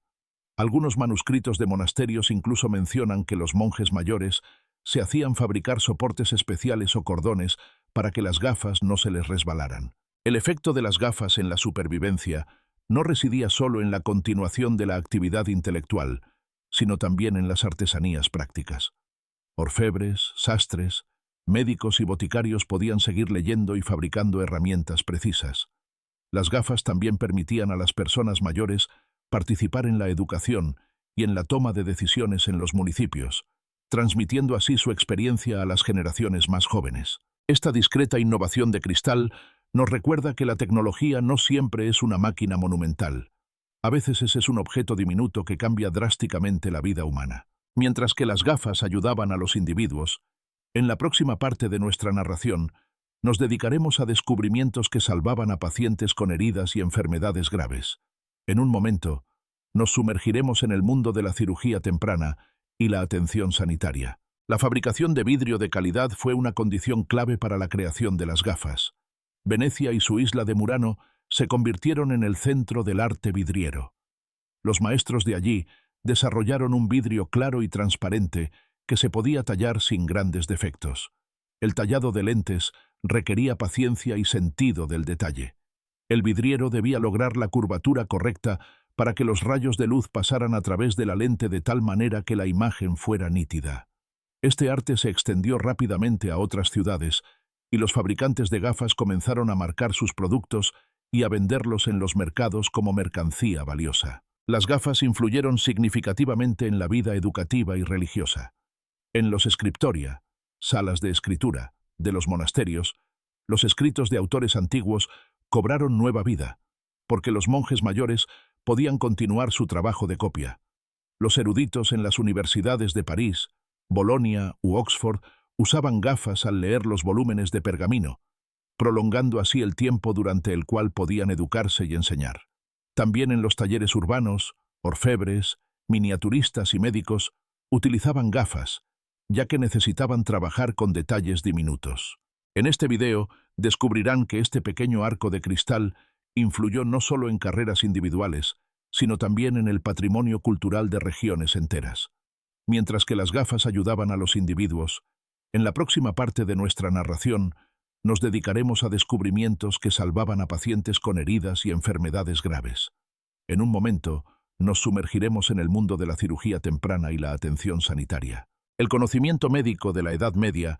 Algunos manuscritos de monasterios incluso mencionan que los monjes mayores se hacían fabricar soportes especiales o cordones para que las gafas no se les resbalaran. El efecto de las gafas en la supervivencia no residía solo en la continuación de la actividad intelectual, sino también en las artesanías prácticas. Orfebres, sastres, médicos y boticarios podían seguir leyendo y fabricando herramientas precisas. Las gafas también permitían a las personas mayores participar en la educación y en la toma de decisiones en los municipios, transmitiendo así su experiencia a las generaciones más jóvenes. Esta discreta innovación de cristal nos recuerda que la tecnología no siempre es una máquina monumental. A veces es un objeto diminuto que cambia drásticamente la vida humana. Mientras que las gafas ayudaban a los individuos, en la próxima parte de nuestra narración nos dedicaremos a descubrimientos que salvaban a pacientes con heridas y enfermedades graves. En un momento, nos sumergiremos en el mundo de la cirugía temprana y la atención sanitaria. La fabricación de vidrio de calidad fue una condición clave para la creación de las gafas. Venecia y su isla de Murano se convirtieron en el centro del arte vidriero. Los maestros de allí desarrollaron un vidrio claro y transparente que se podía tallar sin grandes defectos. El tallado de lentes requería paciencia y sentido del detalle. El vidriero debía lograr la curvatura correcta para que los rayos de luz pasaran a través de la lente de tal manera que la imagen fuera nítida. Este arte se extendió rápidamente a otras ciudades y los fabricantes de gafas comenzaron a marcar sus productos y a venderlos en los mercados como mercancía valiosa. Las gafas influyeron significativamente en la vida educativa y religiosa. En los scriptoria, salas de escritura, de los monasterios, los escritos de autores antiguos cobraron nueva vida, porque los monjes mayores podían continuar su trabajo de copia. Los eruditos en las universidades de París, Bolonia u Oxford usaban gafas al leer los volúmenes de pergamino, prolongando así el tiempo durante el cual podían educarse y enseñar. También en los talleres urbanos, orfebres, miniaturistas y médicos utilizaban gafas, ya que necesitaban trabajar con detalles diminutos. En este video descubrirán que este pequeño arco de cristal influyó no solo en carreras individuales, sino también en el patrimonio cultural de regiones enteras. Mientras que las gafas ayudaban a los individuos, en la próxima parte de nuestra narración nos dedicaremos a descubrimientos que salvaban a pacientes con heridas y enfermedades graves. En un momento, nos sumergiremos en el mundo de la cirugía temprana y la atención sanitaria. El conocimiento médico de la Edad Media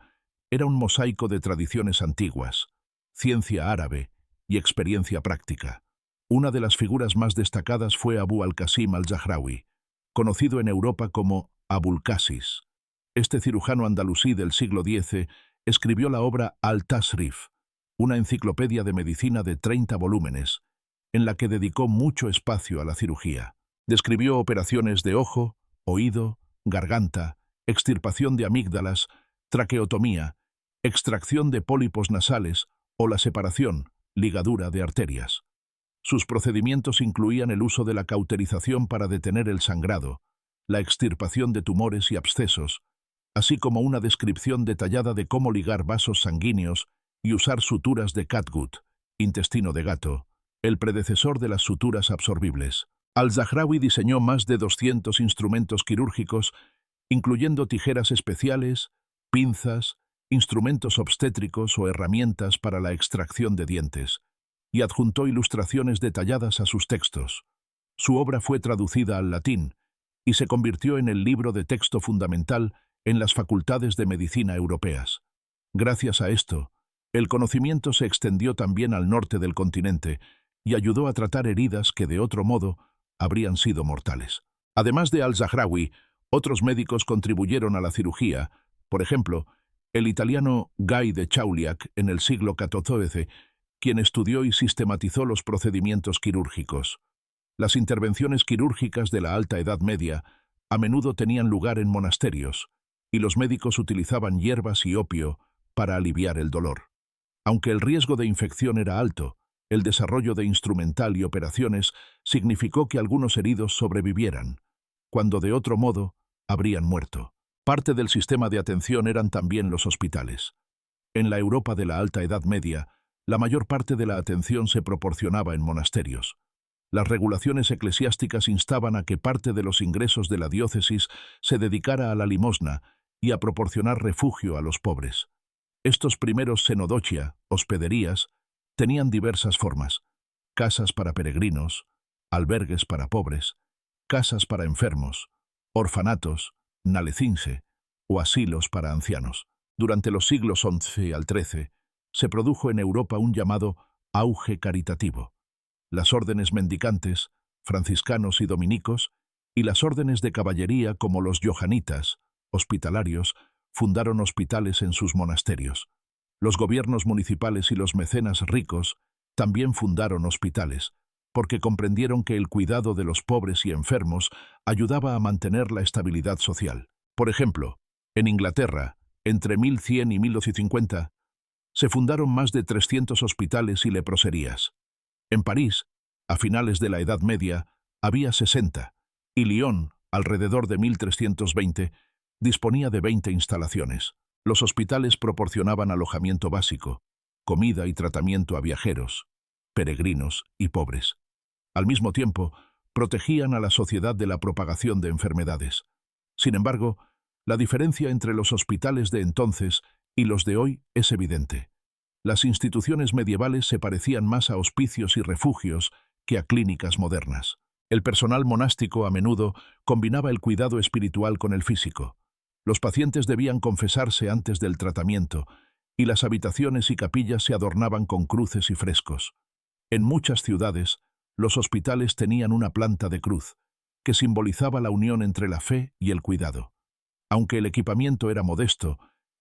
era un mosaico de tradiciones antiguas, ciencia árabe y experiencia práctica. Una de las figuras más destacadas fue Abu al-Qasim al-Zahrawi, conocido en Europa como Abul Qasis. Este cirujano andalusí del siglo X escribió la obra Al-Tasrif, una enciclopedia de medicina de 30 volúmenes, en la que dedicó mucho espacio a la cirugía. Describió operaciones de ojo, oído, garganta, extirpación de amígdalas, traqueotomía, extracción de pólipos nasales o la separación, ligadura de arterias. Sus procedimientos incluían el uso de la cauterización para detener el sangrado, la extirpación de tumores y abscesos, así como una descripción detallada de cómo ligar vasos sanguíneos y usar suturas de catgut, intestino de gato, el predecesor de las suturas absorbibles. Al-Zahrawi diseñó más de 200 instrumentos quirúrgicos, incluyendo tijeras especiales, pinzas, instrumentos obstétricos o herramientas para la extracción de dientes, y adjuntó ilustraciones detalladas a sus textos. Su obra fue traducida al latín y se convirtió en el libro de texto fundamental en las facultades de medicina europeas. Gracias a esto, el conocimiento se extendió también al norte del continente y ayudó a tratar heridas que de otro modo habrían sido mortales. Además de Al-Zahrawi, otros médicos contribuyeron a la cirugía. Por ejemplo, el italiano Guy de Chauliac en el siglo XIV, quien estudió y sistematizó los procedimientos quirúrgicos. Las intervenciones quirúrgicas de la Alta Edad Media a menudo tenían lugar en monasterios, y los médicos utilizaban hierbas y opio para aliviar el dolor. Aunque el riesgo de infección era alto, el desarrollo de instrumental y operaciones significó que algunos heridos sobrevivieran, cuando de otro modo habrían muerto. Parte del sistema de atención eran también los hospitales. En la Europa de la Alta Edad Media, la mayor parte de la atención se proporcionaba en monasterios. Las regulaciones eclesiásticas instaban a que parte de los ingresos de la diócesis se dedicara a la limosna y a proporcionar refugio a los pobres. Estos primeros senodochia, hospederías, tenían diversas formas: casas para peregrinos, albergues para pobres, casas para enfermos, orfanatos, nalecinse o asilos para ancianos. Durante los siglos XI al XIII se produjo en Europa un llamado auge caritativo. Las órdenes mendicantes, franciscanos y dominicos, y las órdenes de caballería como los johanitas, hospitalarios, fundaron hospitales en sus monasterios. Los gobiernos municipales y los mecenas ricos también fundaron hospitales, porque comprendieron que el cuidado de los pobres y enfermos ayudaba a mantener la estabilidad social. Por ejemplo, en Inglaterra, entre 1100 y 1250, se fundaron más de 300 hospitales y leproserías. En París, a finales de la Edad Media, había 60, y Lyon, alrededor de 1320, disponía de 20 instalaciones. Los hospitales proporcionaban alojamiento básico, comida y tratamiento a viajeros, peregrinos y pobres. Al mismo tiempo, protegían a la sociedad de la propagación de enfermedades. Sin embargo, la diferencia entre los hospitales de entonces y los de hoy es evidente. Las instituciones medievales se parecían más a hospicios y refugios que a clínicas modernas. El personal monástico a menudo combinaba el cuidado espiritual con el físico. Los pacientes debían confesarse antes del tratamiento y las habitaciones y capillas se adornaban con cruces y frescos. En muchas ciudades, los hospitales tenían una planta de cruz, que simbolizaba la unión entre la fe y el cuidado. Aunque el equipamiento era modesto,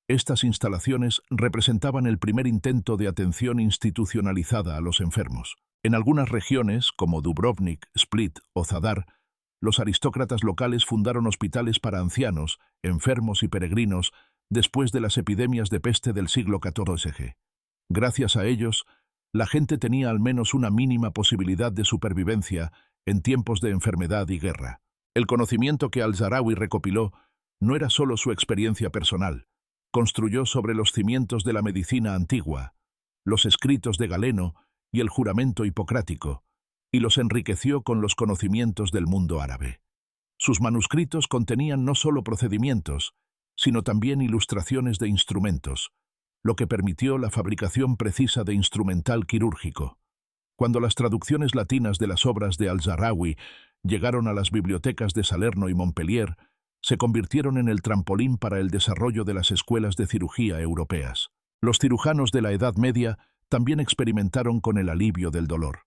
estas instalaciones representaban el primer intento de atención institucionalizada a los enfermos. En algunas regiones, como Dubrovnik, Split o Zadar, los aristócratas locales fundaron hospitales para ancianos, enfermos y peregrinos después de las epidemias de peste del siglo XIV. Gracias a ellos, la gente tenía al menos una mínima posibilidad de supervivencia en tiempos de enfermedad y guerra. El conocimiento que Al-Zahrawi recopiló no era solo su experiencia personal. Construyó sobre los cimientos de la medicina antigua, los escritos de Galeno y el juramento hipocrático, y los enriqueció con los conocimientos del mundo árabe. Sus manuscritos contenían no solo procedimientos, sino también ilustraciones de instrumentos, lo que permitió la fabricación precisa de instrumental quirúrgico. Cuando las traducciones latinas de las obras de Al-Zahrawi llegaron a las bibliotecas de Salerno y Montpellier, se convirtieron en el trampolín para el desarrollo de las escuelas de cirugía europeas. Los cirujanos de la Edad Media también experimentaron con el alivio del dolor.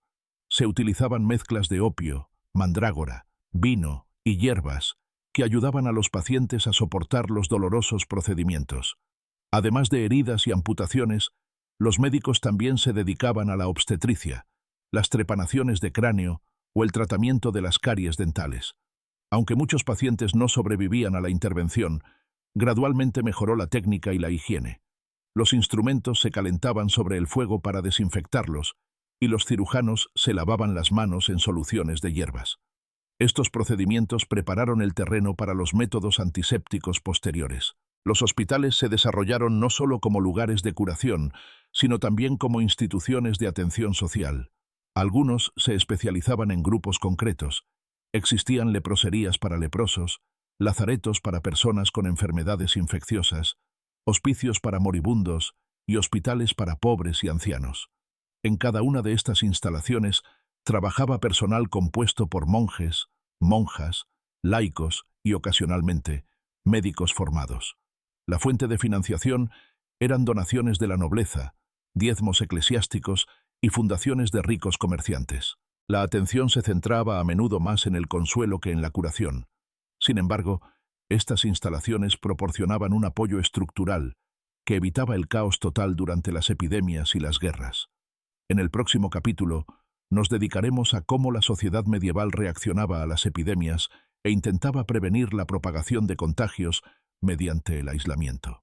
Se utilizaban mezclas de opio, mandrágora, vino y hierbas que ayudaban a los pacientes a soportar los dolorosos procedimientos. Además de heridas y amputaciones, los médicos también se dedicaban a la obstetricia, las trepanaciones de cráneo o el tratamiento de las caries dentales. Aunque muchos pacientes no sobrevivían a la intervención, gradualmente mejoró la técnica y la higiene. Los instrumentos se calentaban sobre el fuego para desinfectarlos, y los cirujanos se lavaban las manos en soluciones de hierbas. Estos procedimientos prepararon el terreno para los métodos antisépticos posteriores. Los hospitales se desarrollaron no solo como lugares de curación, sino también como instituciones de atención social. Algunos se especializaban en grupos concretos. Existían leproserías para leprosos, lazaretos para personas con enfermedades infecciosas, hospicios para moribundos y hospitales para pobres y ancianos. En cada una de estas instalaciones trabajaba personal compuesto por monjes, monjas, laicos y, ocasionalmente, médicos formados. La fuente de financiación eran donaciones de la nobleza, diezmos eclesiásticos y fundaciones de ricos comerciantes. La atención se centraba a menudo más en el consuelo que en la curación. Sin embargo, estas instalaciones proporcionaban un apoyo estructural que evitaba el caos total durante las epidemias y las guerras. En el próximo capítulo, nos dedicaremos a cómo la sociedad medieval reaccionaba a las epidemias e intentaba prevenir la propagación de contagios mediante el aislamiento.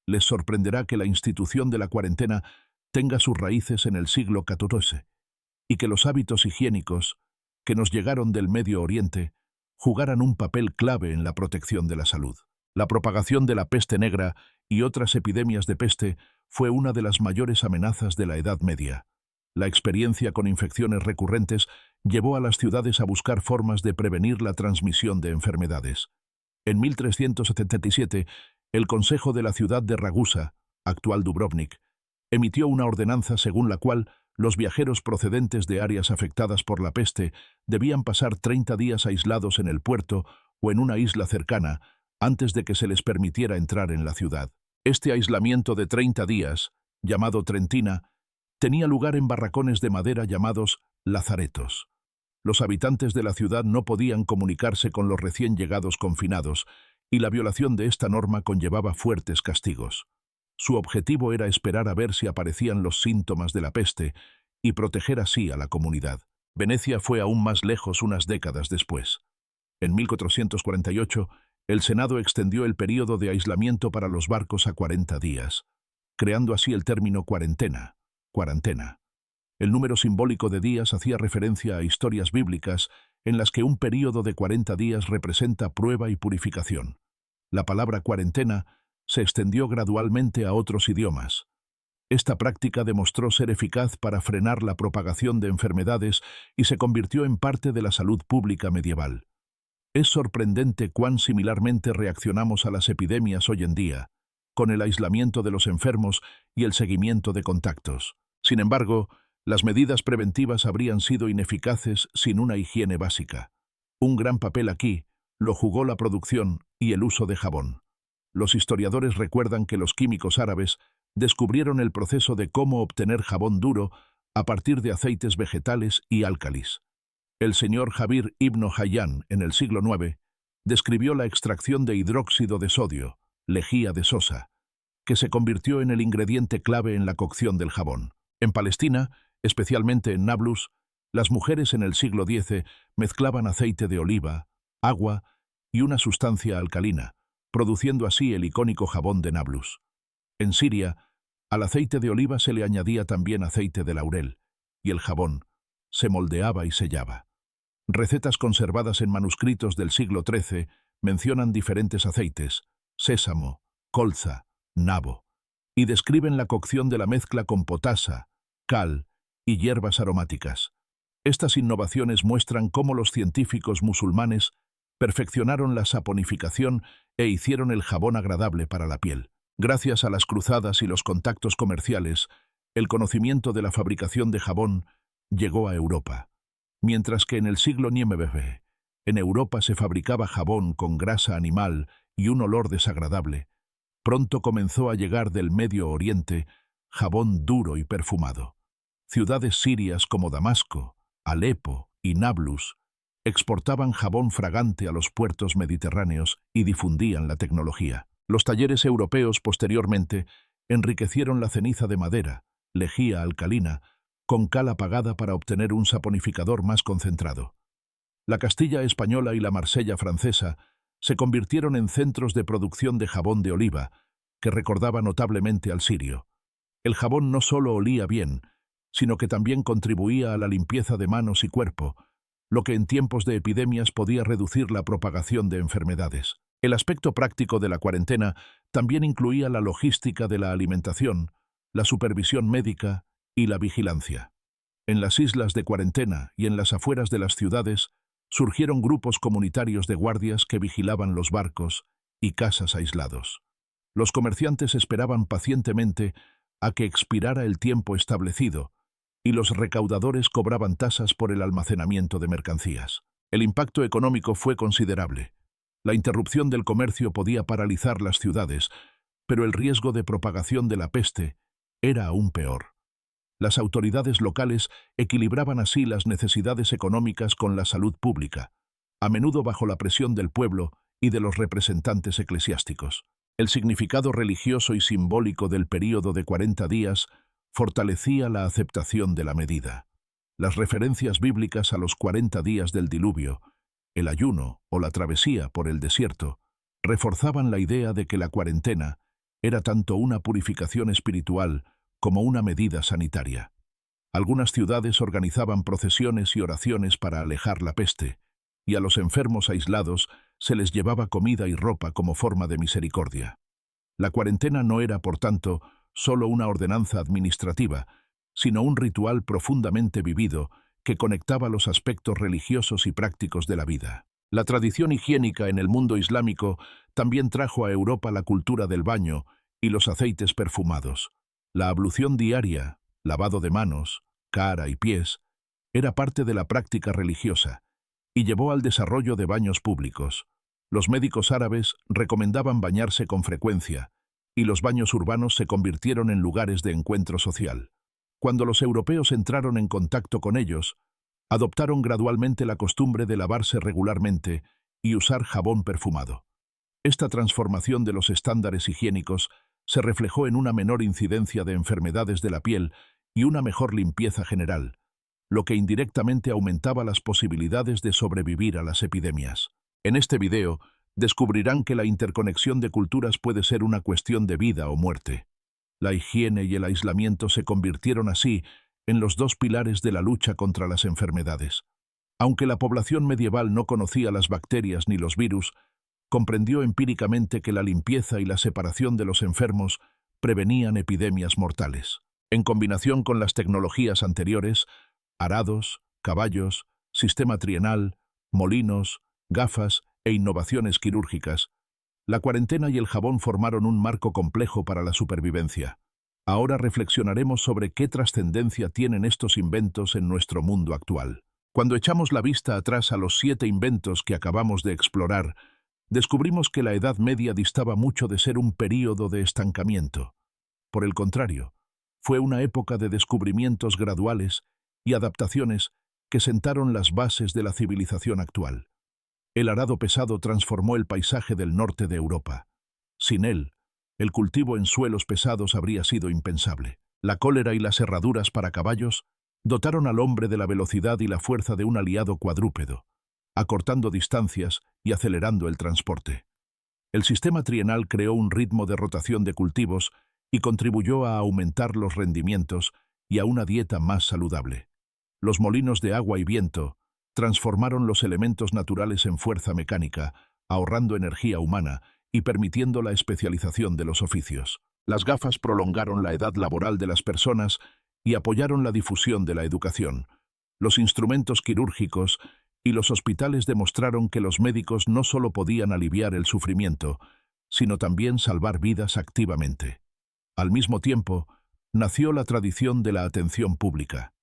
Les sorprenderá que la institución de la cuarentena tenga sus raíces en el siglo XIV y que los hábitos higiénicos, que nos llegaron del Medio Oriente, jugaran un papel clave en la protección de la salud. La propagación de la peste negra y otras epidemias de peste fue una de las mayores amenazas de la Edad Media. La experiencia con infecciones recurrentes llevó a las ciudades a buscar formas de prevenir la transmisión de enfermedades. En 1377, el Consejo de la ciudad de Ragusa, actual Dubrovnik, emitió una ordenanza según la cual los viajeros procedentes de áreas afectadas por la peste debían pasar 30 días aislados en el puerto o en una isla cercana antes de que se les permitiera entrar en la ciudad. Este aislamiento de 30 días, llamado Trentina, tenía lugar en barracones de madera llamados lazaretos. Los habitantes de la ciudad no podían comunicarse con los recién llegados confinados, y la violación de esta norma conllevaba fuertes castigos. Su objetivo era esperar a ver si aparecían los síntomas de la peste y proteger así a la comunidad. Venecia fue aún más lejos unas décadas después. En 1448, el Senado extendió el período de aislamiento para los barcos a 40 días, creando así el término cuarentena. El número simbólico de días hacía referencia a historias bíblicas en las que un período de 40 días representa prueba y purificación. La palabra cuarentena se extendió gradualmente a otros idiomas. Esta práctica demostró ser eficaz para frenar la propagación de enfermedades y se convirtió en parte de la salud pública medieval. Es sorprendente cuán similarmente reaccionamos a las epidemias hoy en día, con el aislamiento de los enfermos y el seguimiento de contactos. Sin embargo, las medidas preventivas habrían sido ineficaces sin una higiene básica. Un gran papel aquí lo jugó la producción y el uso de jabón. Los historiadores recuerdan que los químicos árabes descubrieron el proceso de cómo obtener jabón duro a partir de aceites vegetales y álcalis. El señor Jabir ibn Hayyan, en el siglo IX, describió la extracción de hidróxido de sodio, lejía de sosa, que se convirtió en el ingrediente clave en la cocción del jabón. En Palestina, especialmente en Nablus, las mujeres en el siglo X mezclaban aceite de oliva, agua y una sustancia alcalina, produciendo así el icónico jabón de Nablus. En Siria, al aceite de oliva se le añadía también aceite de laurel, y el jabón se moldeaba y sellaba. Recetas conservadas en manuscritos del siglo XIII mencionan diferentes aceites, sésamo, colza, nabo, y describen la cocción de la mezcla con potasa, cal y hierbas aromáticas. Estas innovaciones muestran cómo los científicos musulmanes perfeccionaron la saponificación e hicieron el jabón agradable para la piel. Gracias a las cruzadas y los contactos comerciales, el conocimiento de la fabricación de jabón llegó a Europa. Mientras que en el siglo IX, en Europa se fabricaba jabón con grasa animal y un olor desagradable, pronto comenzó a llegar del Medio Oriente jabón duro y perfumado. Ciudades sirias como Damasco, Alepo y Nablus exportaban jabón fragante a los puertos mediterráneos y difundían la tecnología. Los talleres europeos posteriormente enriquecieron la ceniza de madera, lejía alcalina, con cal apagada para obtener un saponificador más concentrado. La Castilla española y la Marsella francesa se convirtieron en centros de producción de jabón de oliva, que recordaba notablemente al sirio. El jabón no solo olía bien, sino que también contribuía a la limpieza de manos y cuerpo, lo que en tiempos de epidemias podía reducir la propagación de enfermedades. El aspecto práctico de la cuarentena también incluía la logística de la alimentación, la supervisión médica y la vigilancia. En las islas de cuarentena y en las afueras de las ciudades surgieron grupos comunitarios de guardias que vigilaban los barcos y casas aislados. Los comerciantes esperaban pacientemente a que expirara el tiempo establecido y los recaudadores cobraban tasas por el almacenamiento de mercancías. El impacto económico fue considerable. La interrupción del comercio podía paralizar las ciudades, pero el riesgo de propagación de la peste era aún peor. Las autoridades locales equilibraban así las necesidades económicas con la salud pública, a menudo bajo la presión del pueblo y de los representantes eclesiásticos. El significado religioso y simbólico del período de 40 días fortalecía la aceptación de la medida. Las referencias bíblicas a los 40 días del diluvio, el ayuno o la travesía por el desierto, reforzaban la idea de que la cuarentena era tanto una purificación espiritual como una medida sanitaria. Algunas ciudades organizaban procesiones y oraciones para alejar la peste, y a los enfermos aislados se les llevaba comida y ropa como forma de misericordia. La cuarentena no era, por tanto, solo una ordenanza administrativa, sino un ritual profundamente vivido que conectaba los aspectos religiosos y prácticos de la vida. La tradición higiénica en el mundo islámico también trajo a Europa la cultura del baño y los aceites perfumados. La ablución diaria, lavado de manos, cara y pies, era parte de la práctica religiosa y llevó al desarrollo de baños públicos. Los médicos árabes recomendaban bañarse con frecuencia y los baños urbanos se convirtieron en lugares de encuentro social. Cuando los europeos entraron en contacto con ellos, adoptaron gradualmente la costumbre de lavarse regularmente y usar jabón perfumado. Esta transformación de los estándares higiénicos se reflejó en una menor incidencia de enfermedades de la piel y una mejor limpieza general, lo que indirectamente aumentaba las posibilidades de sobrevivir a las epidemias. En este video, descubrirán que la interconexión de culturas puede ser una cuestión de vida o muerte. La higiene y el aislamiento se convirtieron así en los dos pilares de la lucha contra las enfermedades. Aunque la población medieval no conocía las bacterias ni los virus, comprendió empíricamente que la limpieza y la separación de los enfermos prevenían epidemias mortales. En combinación con las tecnologías anteriores, arados, caballos, sistema trienal, molinos, gafas e innovaciones quirúrgicas, la cuarentena y el jabón formaron un marco complejo para la supervivencia. Ahora reflexionaremos sobre qué trascendencia tienen estos inventos en nuestro mundo actual. Cuando echamos la vista atrás a los 7 inventos que acabamos de explorar, descubrimos que la Edad Media distaba mucho de ser un período de estancamiento. Por el contrario, fue una época de descubrimientos graduales y adaptaciones que sentaron las bases de la civilización actual. El arado pesado transformó el paisaje del norte de Europa. Sin él, el cultivo en suelos pesados habría sido impensable. La cólera y las herraduras para caballos dotaron al hombre de la velocidad y la fuerza de un aliado cuadrúpedo, acortando distancias y acelerando el transporte. El sistema trienal creó un ritmo de rotación de cultivos y contribuyó a aumentar los rendimientos y a una dieta más saludable. Los molinos de agua y viento transformaron los elementos naturales en fuerza mecánica, ahorrando energía humana y permitiendo la especialización de los oficios. Las gafas prolongaron la edad laboral de las personas y apoyaron la difusión de la educación. Los instrumentos quirúrgicos y los hospitales demostraron que los médicos no solo podían aliviar el sufrimiento, sino también salvar vidas activamente. Al mismo tiempo, nació la tradición de la atención pública.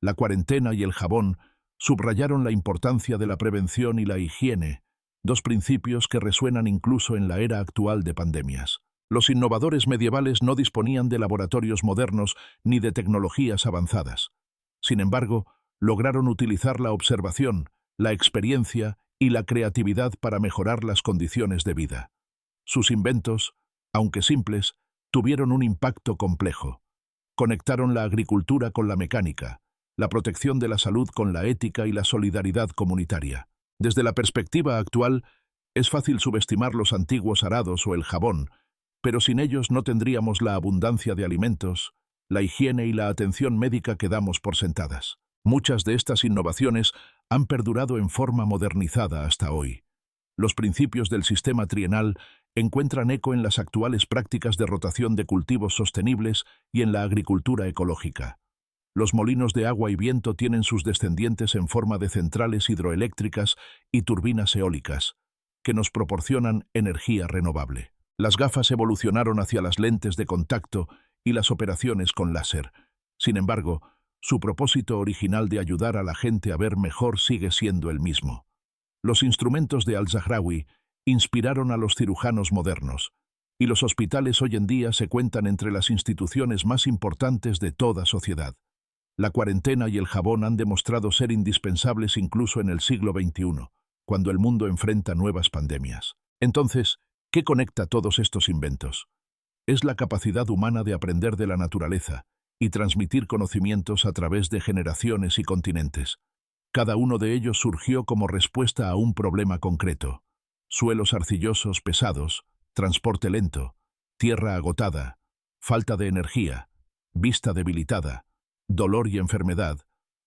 La cuarentena y el jabón subrayaron la importancia de la prevención y la higiene, dos principios que resuenan incluso en la era actual de pandemias. Los innovadores medievales no disponían de laboratorios modernos ni de tecnologías avanzadas. Sin embargo, lograron utilizar la observación, la experiencia y la creatividad para mejorar las condiciones de vida. Sus inventos, aunque simples, tuvieron un impacto complejo. Conectaron la agricultura con la mecánica, la protección de la salud con la ética y la solidaridad comunitaria. Desde la perspectiva actual, es fácil subestimar los antiguos arados o el jabón, pero sin ellos no tendríamos la abundancia de alimentos, la higiene y la atención médica que damos por sentadas. Muchas de estas innovaciones han perdurado en forma modernizada hasta hoy. Los principios del sistema trienal encuentran eco en las actuales prácticas de rotación de cultivos sostenibles y en la agricultura ecológica. Los molinos de agua y viento tienen sus descendientes en forma de centrales hidroeléctricas y turbinas eólicas, que nos proporcionan energía renovable. Las gafas evolucionaron hacia las lentes de contacto y las operaciones con láser. Sin embargo, su propósito original de ayudar a la gente a ver mejor sigue siendo el mismo. Los instrumentos de Al-Zahrawi inspiraron a los cirujanos modernos, y los hospitales hoy en día se cuentan entre las instituciones más importantes de toda sociedad. La cuarentena y el jabón han demostrado ser indispensables incluso en el siglo XXI, cuando el mundo enfrenta nuevas pandemias. Entonces, ¿qué conecta todos estos inventos? Es la capacidad humana de aprender de la naturaleza y transmitir conocimientos a través de generaciones y continentes. Cada uno de ellos surgió como respuesta a un problema concreto: suelos arcillosos pesados, transporte lento, tierra agotada, falta de energía, vista debilitada, dolor y enfermedad,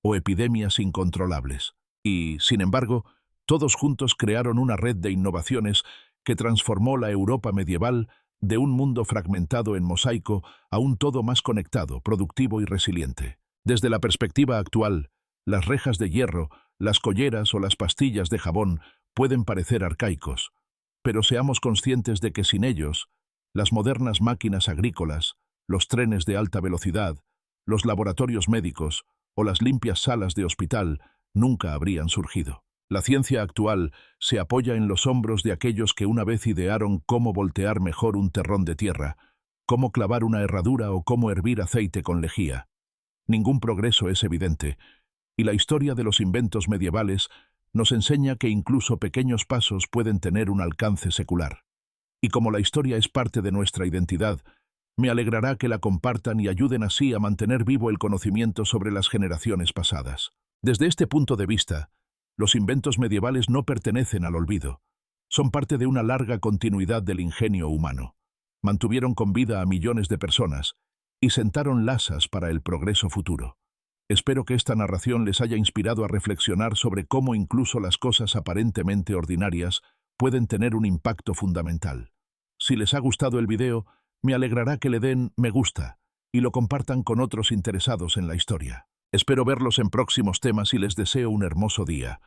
o epidemias incontrolables. Y, sin embargo, todos juntos crearon una red de innovaciones que transformó la Europa medieval de un mundo fragmentado en mosaico a un todo más conectado, productivo y resiliente. Desde la perspectiva actual, las rejas de hierro, las colleras o las pastillas de jabón pueden parecer arcaicos, pero seamos conscientes de que sin ellos, las modernas máquinas agrícolas, los trenes de alta velocidad, los laboratorios médicos o las limpias salas de hospital nunca habrían surgido. La ciencia actual se apoya en los hombros de aquellos que una vez idearon cómo voltear mejor un terrón de tierra, cómo clavar una herradura o cómo hervir aceite con lejía. Ningún progreso es evidente, y la historia de los inventos medievales nos enseña que incluso pequeños pasos pueden tener un alcance secular. Y como la historia es parte de nuestra identidad, me alegrará que la compartan y ayuden así a mantener vivo el conocimiento sobre las generaciones pasadas. Desde este punto de vista, los inventos medievales no pertenecen al olvido. Son parte de una larga continuidad del ingenio humano. Mantuvieron con vida a millones de personas y sentaron lazas para el progreso futuro. Espero que esta narración les haya inspirado a reflexionar sobre cómo incluso las cosas aparentemente ordinarias pueden tener un impacto fundamental. Si les ha gustado el video, me alegrará que le den me gusta y lo compartan con otros interesados en la historia. Espero verlos en próximos temas y les deseo un hermoso día.